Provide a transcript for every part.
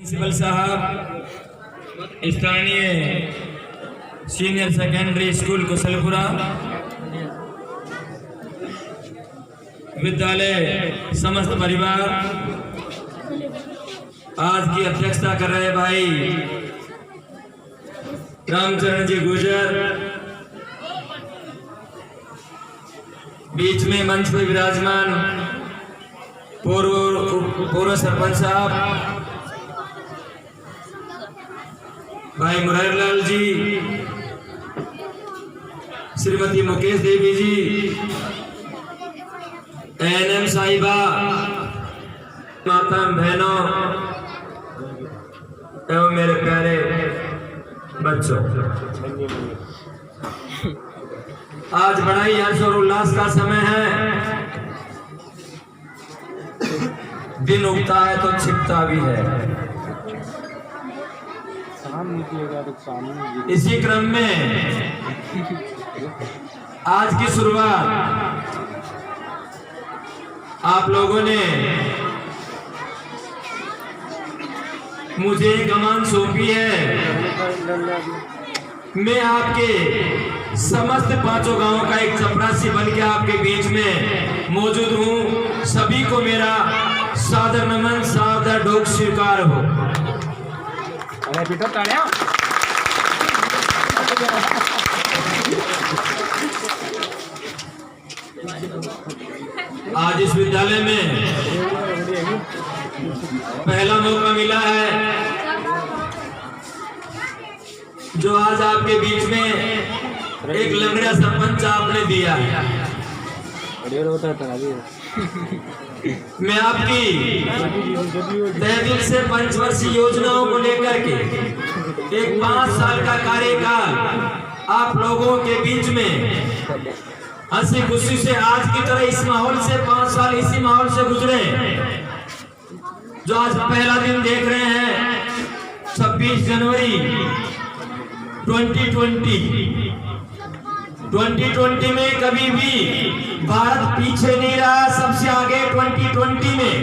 Principal साहब, स्थानीय senior secondary school Kushalpura, विद्यालय समस्त परिवार, आज की अध्यक्षता कर रहे भाई रामचरण जी गुर्जर, बीच में मंच पर विराजमान पूर्व सरपंच साहब भाई मुरारलाल जी, श्रीमती मुकेश देवी जी, एएनएम साहिबा, माता बहनों एवं मेरे प्यारे बच्चों, आज बड़ा ही हर्ष और उल्लास का समय है। दिन उगता है तो छिपता भी है। इसी क्रम में आज की शुरुआत आप लोगों ने मुझे कमान सौंपी है। मैं आपके समस्त पांचों गांवों का एक चपरासी बन के आपके बीच में मौजूद हूं। सभी को मेरा सादर नमन, सादर ढोक स्वीकार हो। आज इस विद्यालय में पहला मौका मिला है जो आज आपके बीच में एक लंगड़ा सरपंच आपने दिया है। मैं आपकी तहसील से पंचवर्षीय योजनाओं को लेकर के एक 5 साल का कार्यकाल आप लोगों के बीच में हंसी खुशी से आज की तरह इस माहौल से 5 साल इसी माहौल से गुजरे। जो आज पहला दिन देख रहे हैं 26 जनवरी 2020 में कभी भी भारत पीछे नहीं रहा, सबसे आगे 2020 में।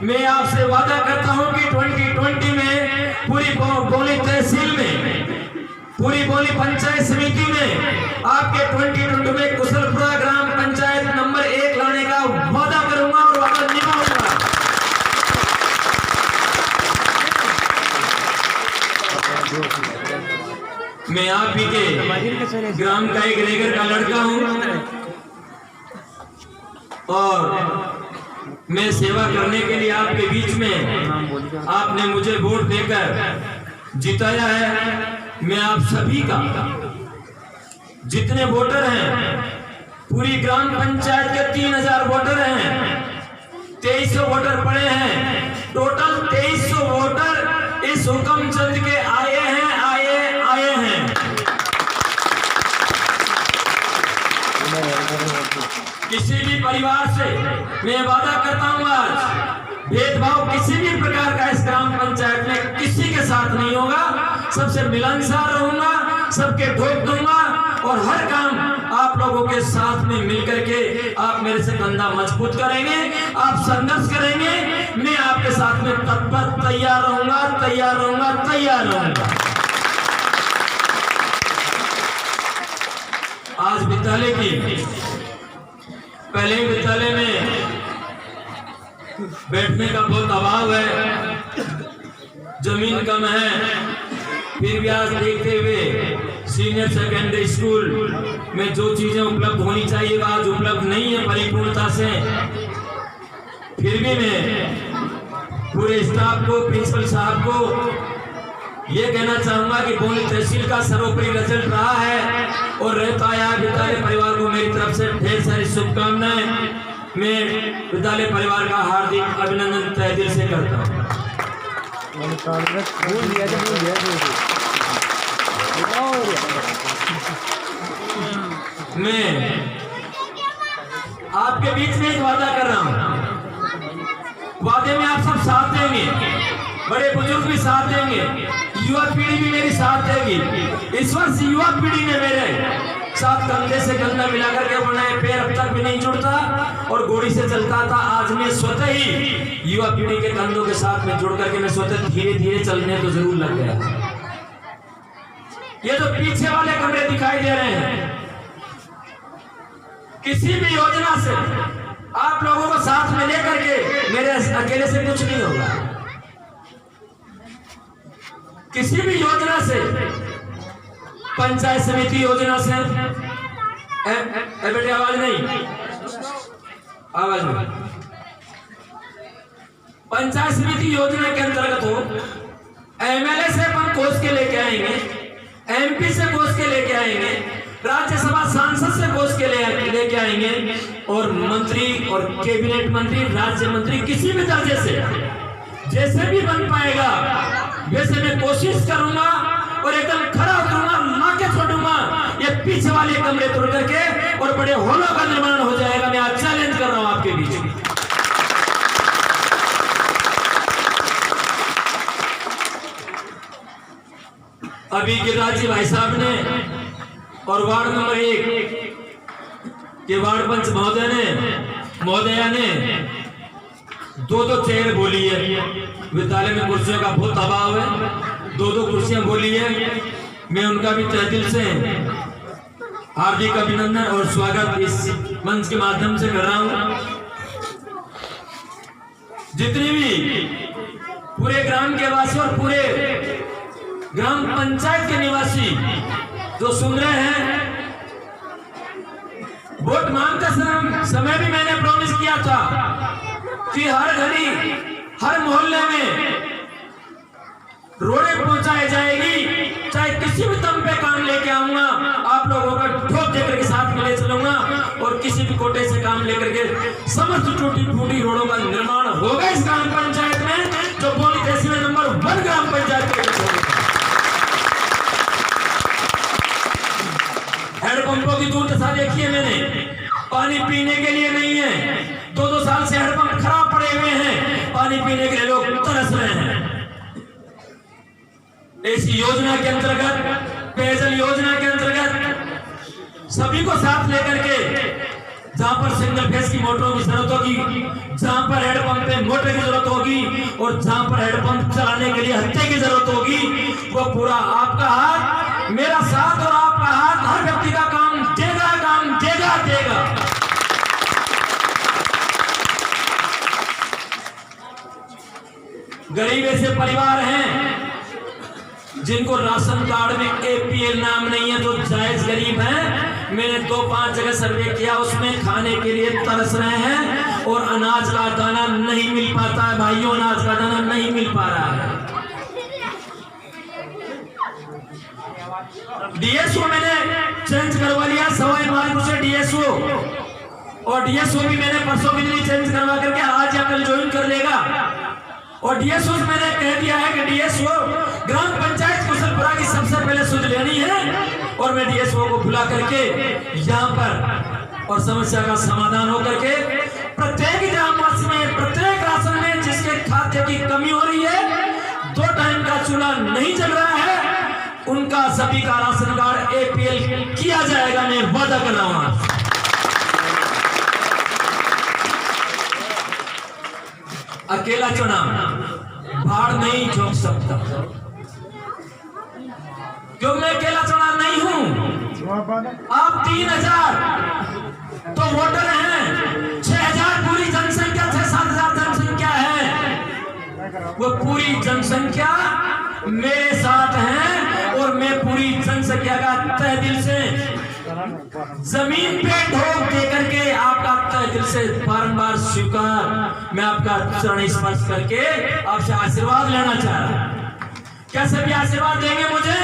मैं आपसे वादा करता हूं कि 2020 में पूरी बोली तहसील में, पूरी बोली पंचायत समिति में आपके 2020 में कुशलपुरा ग्राम पंचायत नंबर 1 लाने का वादा करूंगा और वादा निभाऊंगा। मैं आप ही के ग्राम का एक रेगर का लड़का हूं और मैं सेवा करने के लिए आपके बीच में आपने मुझे वोट देकर जिताया है। मैं आप सभी का, जितने वोटर हैं, पूरी ग्राम पंचायत के 3000 वोटर हैं, 2300 वोटर पड़े हैं, टोटल 2300 वोटर इस हुक्मचंद के आए हैं। किसी भी परिवार से मैं वादा करता हूं आज भेदभाव किसी भी प्रकार का इस ग्राम पंचायत में किसी के साथ नहीं होगा। सबसे मिलनसार रहूंगा, सबके ढोक दूंगा और हर काम आप लोगों के साथ में मिलकर के आप मेरे से कंधा मजबूत करेंगे, आप संघर्ष करेंगे। मैं आपके साथ में तत्पर तैयार रहूंगा। आज विद्यालय की पहले विद्यालय में बैठने का बहुत अभाव है, जमीन कम है, फिर भी आज देखते हुए सीनियर सेकेंडरी स्कूल में जो चीजें उपलब्ध होनी चाहिए वो आज उपलब्ध नहीं है परिपूर्णता से। फिर भी मैं पूरे स्टाफ को, प्रिंसिपल साहब को ये कहना चाहूंगा कि बोली तहसील का सर्वोपरि रिजल्ट रहा है और रहता है। विद्यालय परिवार को मेरी तरफ से ढेर सारी शुभकामनाएं। मैं विद्यालय परिवार का हार्दिक अभिनंदन तहे दिल से करता हूँ। मैं आपके बीच में एक वादा कर रहा हूँ। वादे में आप सब साथ देंगे, बड़े बुजुर्ग भी साथ देंगे, युवा पीढ़ी भी मेरी साथ देगी। इस वर्ष युवा पीढ़ी ने मेरे साथ कंधे से कंधा मिलाकर के बनाए पैर अब तक भी नहीं जुड़ता और घोड़ी से चलता था। आज मैं स्वतः ही युवा पीढ़ी के कंधों के साथ में जुड़ करके मैं स्वतः धीरे धीरे चलने तो जरूर लग गया। ये जो पीछे वाले कमरे दिखाई दे रहे हैं, किसी भी योजना से आप लोगों को साथ में लेकर के, मेरे अकेले से कुछ नहीं होगा। किसी भी योजना से, पंचायत समिति योजना से, बेटे आवाज नहीं, आवाज नहीं, पंचायत समिति योजना के अंतर्गत हो, एमएलए से अपन कोस के लेके आएंगे, एमपी से कोस के लेके आएंगे, राज्यसभा सांसद से कोस के लेके आएंगे और मंत्री और कैबिनेट मंत्री, राज्य मंत्री किसी भी दर्जे से जैसे भी बन पाएगा वैसे मैं कोशिश करूंगा और एकदम खड़ा उतरूंगा, ना के छोड़ूंगा। ये पीछे वाले कमरे तोड़ करके और बड़े हॉलों का निर्माण हो जाएगा। मैं आज चैलेंज कर रहा हूं आपके बीच। अभी गिरिराज जी भाई साहब ने और वार्ड नंबर 1 के वार्ड पंच महोदया ने दो चेयर बोली है। विद्यालय में कुर्सियों का बहुत अभाव है, दो कुर्सियां बोली है। मैं उनका भी तहे दिल से हार्दिक अभिनंदन और स्वागत इस मंच के माध्यम से कर रहा हूं। जितनी भी पूरे ग्राम के वासी और पूरे ग्राम पंचायत के निवासी जो सुन रहे हैं, वोट मांगते समय भी मैंने प्रॉमिस किया था कि हर घड़ी हर मोहल्ले में रोडें पहुंचाई जाएगी, चाहे किसी भी दम पे काम लेके आऊंगा, आप लोगों का ठोक देकर के साथ में ले चलूंगा और किसी भी कोटे से काम लेकर के समस्त टूटी फूटी रोडों का निर्माण होगा इस ग्राम पंचायत में, जो बोली तहसील में नंबर 1 ग्राम पंचायत के। हैंडपंपों की दुर्दशा देखी है मैंने, पानी पीने के लिए नहीं है। 2 साल से हैंडपंप खराब पड़े हुए हैं, पानी पीने के लिए लोग तरस रहे हैं। इस योजना के अंतर्गत, पेयजल योजना के अंतर्गत सभी को साथ लेकर के, जहां पर सिंगल फेस की मोटरों की जरूरत होगी, जहां पर हैंडपंप पे मोटर की जरूरत होगी और जहां पर हैंडपंप चलाने के लिए हत्थे की जरूरत होगी, वो पूरा आपका हाथ, मेरा साथ और आपका हाथ हर व्यक्ति का काम देगा। गरीब ऐसे परिवार हैं जिनको राशन कार्ड में APL नाम नहीं है, जो जायज गरीब हैं। मैंने 2-5 जगह सर्वे किया, उसमें खाने के लिए तरस रहे हैं और अनाज का दाना नहीं मिल पाता है भाइयों, अनाज का दाना नहीं मिल पा रहा है। DSO मैंने चेंज करवा लिया, सवाई मार्ग से DSO, और DSO भी मैंने परसों बिजली चेंज करवा करके आज या कल ज्वाइन कर लेगा। और DSO मैंने कह दिया है कि DSO ग्राम पंचायत कुशलपुरा की सबसे पहले सुध लेनी है और मैं DSO को बुला करके यहाँ पर और समस्या का समाधान हो करके प्रत्येक ग्रामवासी में, प्रत्येक राशन में जिसके खाद्य की कमी हो रही है, 2 टाइम का चूल्हा नहीं चल रहा है, उनका सभी का राशन कार्ड APL किया जाएगा। मैं वादा कर रहा हूं। अकेला चुनाव भाड़ नहीं झोंक सकता, क्योंकि मैं अकेला चुनाव नहीं हूं। आप 3000 तो वोटर हैं, 6000 पूरी जनसंख्या, 6-7 हजार जनसंख्या है। वो पूरी जनसंख्या मेरे साथ है और मैं पूरी जनसंख्या का तहे दिल से जमीन पे ठोक देकर के आपका तहे दिल से बारंबार स्वीकार, मैं आपका चरण स्पर्श करके आपसे आशीर्वाद लेना चाह रहा हूं। क्या सभी आशीर्वाद देंगे मुझे?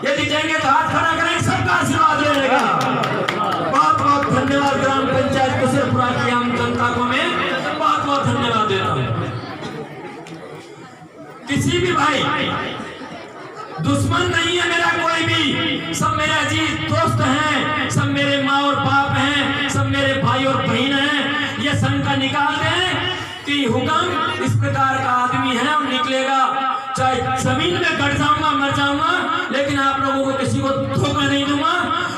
यदि देंगे तो हाथ खड़ा करें, सबका आशीर्वाद लेगा। बहुत बहुत धन्यवाद। ग्राम पंचायत कुशलपुरा की आम जनता को मैं बहुत बहुत धन्यवाद देता हूँ। किसी भी भाई दुश्मन नहीं है मेरा कोई भी, सब मेरे अजीज दोस्त हैं, सब मेरे माँ और बाप हैं, सब मेरे भाई और बहन हैं। ये शंका निकाल दें कि हुक्म इस प्रकार का आदमी है और निकलेगा, चाहे जमीन में गड़ जाऊंगा, मर जाऊंगा, लेकिन आप लोगों को किसी को धोखा नहीं दूंगा।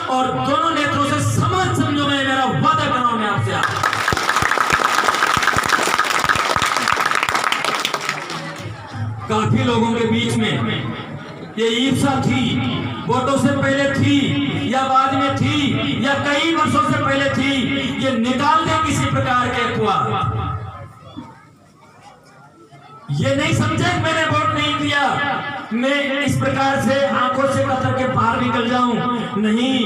और दोनों नेताओं से समान समझूंगा, ये मेरा वादा कर रहा हूं मैं आपसे। काफी लोगों के बीच में ये ईर्ष्या थी, वोटों से पहले थी या बाद में थी या कई वर्षों से पहले थी, ये निकाल दे किसी प्रकार के अफवाह। ये नहीं समझे कि मैंने वोट नहीं दिया, मैं इस प्रकार से आंखों से कतर के बाहर निकल जाऊं, नहीं।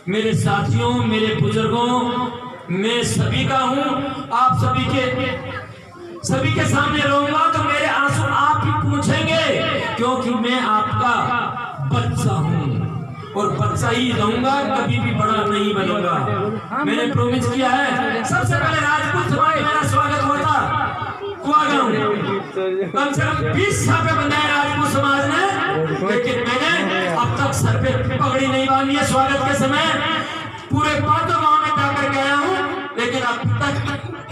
मेरे साथियों, मेरे बुजुर्गों, मैं सभी का हूं, आप सभी के सामने रहूंगा तो मेरे आंसू आप ही पूछेंगे, क्योंकि मैं आपका बच्चा हूं और बच्चा ही रहूंगा, कभी भी बड़ा नहीं बनूंगा। मैंने प्रॉमिस किया है, सबसे पहले राजपूत समाज मेरा स्वागत हुआ था कुआगांव, कम से कम 20 छापे बनाए राजपूत समाज ने, लेकिन मैंने अब तक सर पे पगड़ी नहीं बांधी है। स्वागत के समय पूरे 5 गांव में जाकर गया हूं, लेकिन अब तक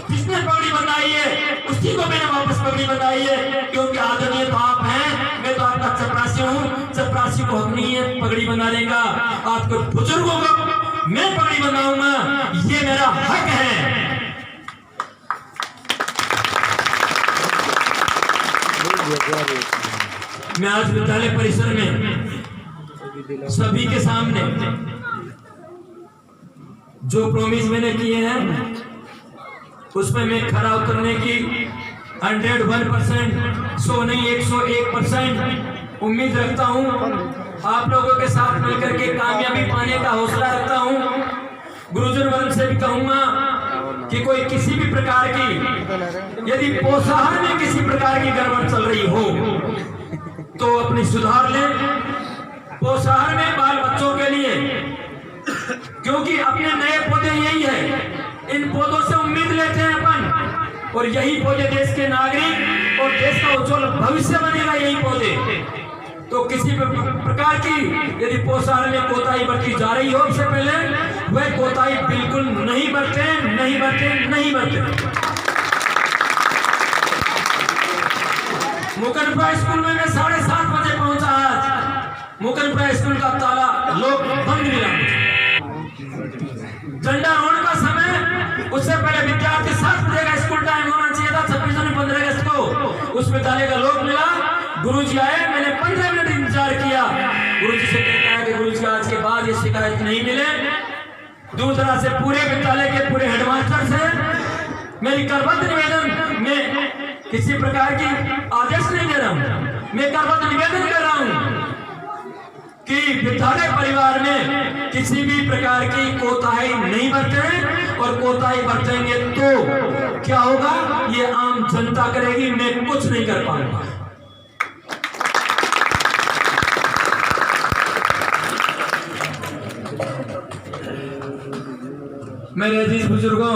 किसने पगड़ी बनाई है उसी को मैंने वापस पगड़ी बनाई है, क्योंकि आदरणीय तो आप हैं, मैं तो आपका चपरासी हूँ। चपरासी को हक नहीं है पगड़ी बनाने का, आपके बुजुर्गों को मैं पगड़ी बनाऊंगा, ये मेरा हक है। मैं आज विद्यालय परिसर में सभी के सामने जो प्रॉमिस मैंने किए हैं उसमें मैं खरा उतरने की 101%, 100 नहीं 101% उम्मीद रखता हूं। आप लोगों के साथ मिलकर के कामयाबी पाने का हौसला रखता हूं। गुरुजन वर्ग से भी कहूंगा कि कोई किसी भी प्रकार की, यदि पोषाहार में किसी प्रकार की गड़बड़ चल रही हो तो अपनी सुधार लें। पोषाहार में बाल बच्चों के लिए, क्योंकि अपने नए पौधे यही है, इन पौधों से उम्मीद लेते हैं अपन, और यही पौधे देश के नागरिक और देश का उज्जवल भविष्य बनेगा, यही पौधे। तो किसी प्रकार की यदि पोषाहार में कोताही बरती जा रही हो, उससे पहले वह कोताही बिल्कुल नहीं बरते, नहीं बरते, नहीं बरते। मुकरपुरा स्कूल में मैं 7:30 बजे पहुंचा। आज मुकरपुरा स्कूल का ताला लोग बंद मिला। झंडा रोड का समय, उससे पहले विद्यार्थी 7 बजे का स्कूल टाइम होना चाहिए था, 26 और 15 अगस्त को उस विद्यालय का लोग मिला। गुरुजी आए, मैंने 15 मिनट इंतजार किया। गुरुजी से कहता है कि गुरुजी आज के बाद ये शिकायत नहीं मिले। दूर दराज से पूरे विद्यालय के पूरे हेडमास्टर से मेरी करबद्ध निवेदन, मैं किसी प्रकार की आदेश नहीं दे रहा हूं, मैं करबद्ध निवेदन कर रहा हूं कि विद्यालय परिवार में किसी भी प्रकार की कोताही नहीं बरतें, और कोताही बरतेंगे तो क्या होगा ये आम जनता करेगी, मैं कुछ नहीं कर पाऊंगा। मेरे अजीज बुजुर्गों,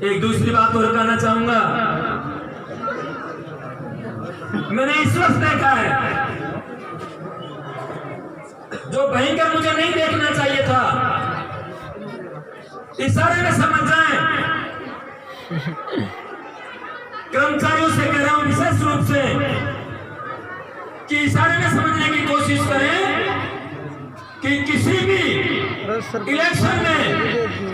एक दूसरी बात और कहना चाहूंगा। मैंने इस वक्त देखा है जो भयंकर मुझे नहीं देखना चाहिए था। इशारे में समझ जाएं, कर्मचारियों से कह रहा हूं विशेष रूप से कि इशारे में समझने की कोशिश करें कि किसी भी इलेक्शन में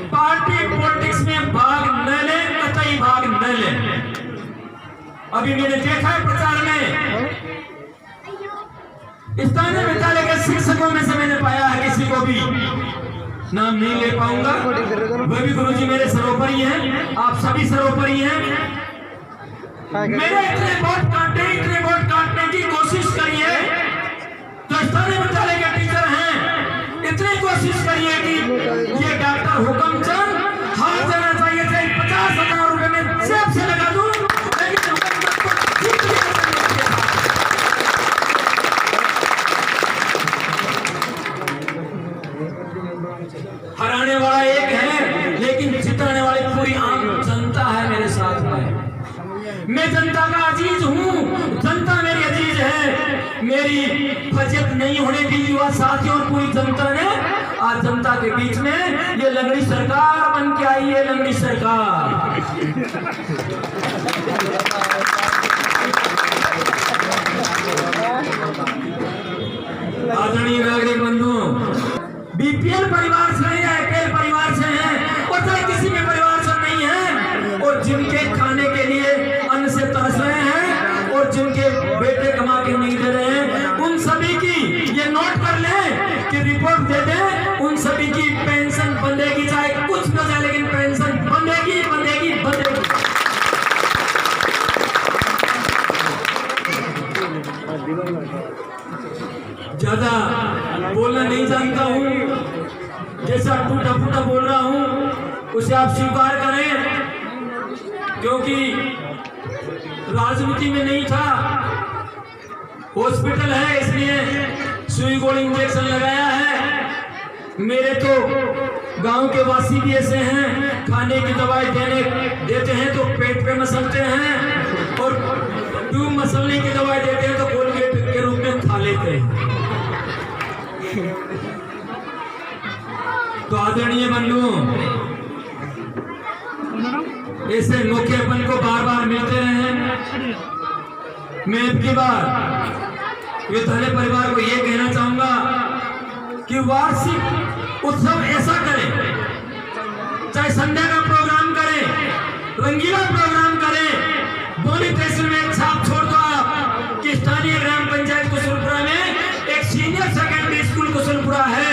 पार्टी पॉलिटिक्स में भाग न लें, कतई भाग न लें। अभी मैंने देखा है प्रचार में स्थानीय विद्यालय के शिक्षकों में से मैंने पाया है, किसी को भी नाम नहीं ले पाऊंगा, वह भी गुरुजी मेरे सरोपरी हैं, आप सभी सरोपरी हैं। मेरे इतने वोट काटने की कोशिश करिए तो स्थानीय विद्यालय के टीचर हैं, इतनी कोशिश करिए कि ये डॉक्टर हुकमचंद हार जाना चाहिए, चाहे 50,000 रुपए में जेब से लगा दूं, लेकिन हराने वाला एक है, लेकिन जिताने वाली पूरी आम जनता है मेरे साथ में। मैं जनता का अजीज हूँ, जनता मेरी अजीज है। मेरी फजियत नहीं होने दी युवा साथियों और पूरी जनता ने आज जनता के बीच में ये लंगड़ी सरकार बन के आई है, लंगड़ी सरकार। खाने के लिए अन्न से तरस रहे हैं और जिनके बेटे कमा के नहीं दे रहे हैं, उन सभी की ये नोट कर लें कि रिपोर्ट दे दें, उन सभी की पेंशन बंधेगी, चाहे कुछ न जाए लेकिन पेंशन बंधेगी बंधेगी बंधेगी। ज्यादा बोलना नहीं जानता हूँ, जैसा टूटा फूटा बोल रहा हूँ उसे आप स्वीकार करें, क्योंकि राजनीति में नहीं था, हॉस्पिटल है इसलिए सुई गोली इंजेक्शन लगाया है। मेरे तो गांव के वासी भी ऐसे हैं, खाने की दवाई देते हैं तो पेट पे मसलते हैं, और ट्यूब मसलने की दवाई देते हैं तो कोलगेट के रूप में खा लेते हैं। तो आदरणीय बंधुओं, ऐसे मौके अपन को बार बार मिलते रहे। मैं अब की बार विद्यालय परिवार को यह कहना चाहूंगा कि वार्षिक उत्सव ऐसा करें, चाहे संध्या का प्रोग्राम करें, रंगीला प्रोग्राम करें, बोली तहसील में एक छाप छोड़ दो आप कि स्थानीय ग्राम पंचायत कुशलपुरा में एक सीनियर सेकेंडरी स्कूल कुशलपुरा है,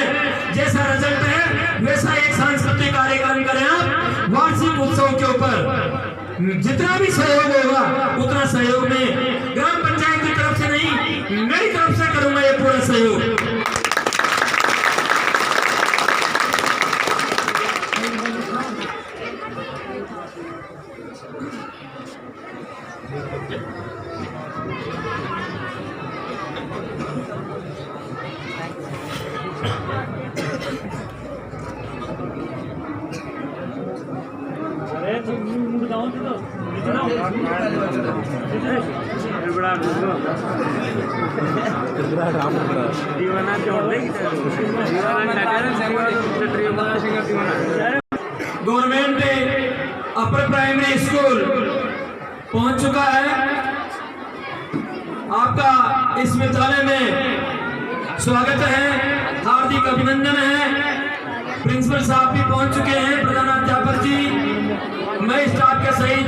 जैसा रिजल्ट है वैसा एक सांस्कृतिक कार्यक्रम करें आप वार्षिक उत्सव के ऊपर। जितना भी सहयोग होगा उतना सहयोग में ग्राम पंचायत की तरफ से नहीं, मेरी तरफ से करूंगा ये पूरा सहयोग। गवर्नमेंट अपर प्राइमरी स्कूल पहुंच चुका है। आपका इस विद्यालय में स्वागत है, हार्दिक अभिनंदन है। प्रिंसिपल साहब भी पहुंच चुके हैं, प्रधानाध्यापक जी, मैं स्टाफ के सहित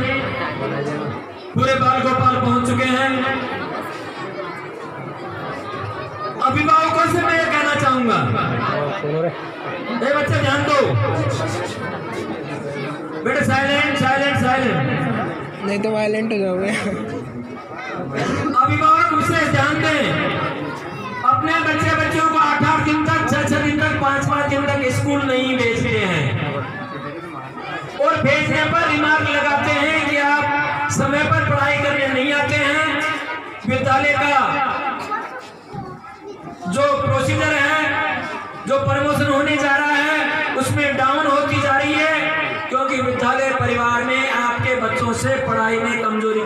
पूरे बाल गोपाल पहुंच चुके हैं। अभिभावकों से मैं ये कहना चाहूंगा, बच्चे ध्यान दो, बेटे साइलेंट साइलेंट साइलेंट, नहीं तो वायलेंट हो जाओगे। अभिभावक उसे ध्यान दें, अपने बच्चों को 8-8 दिन तक, 6-6 दिन तक, 5-5 दिन तक स्कूल नहीं भेजते हैं, और भेजने पर रिमार्क लगाते हैं कि आप समय पर पढ़ाई करने नहीं आते हैं। विद्यालय का जो प्रोसीजर है, जो प्रमोशन होने जा रहा है, उसमें डाउन होती जा रही है, क्योंकि विद्यालय परिवार में आपके बच्चों से पढ़ाई में कमजोरी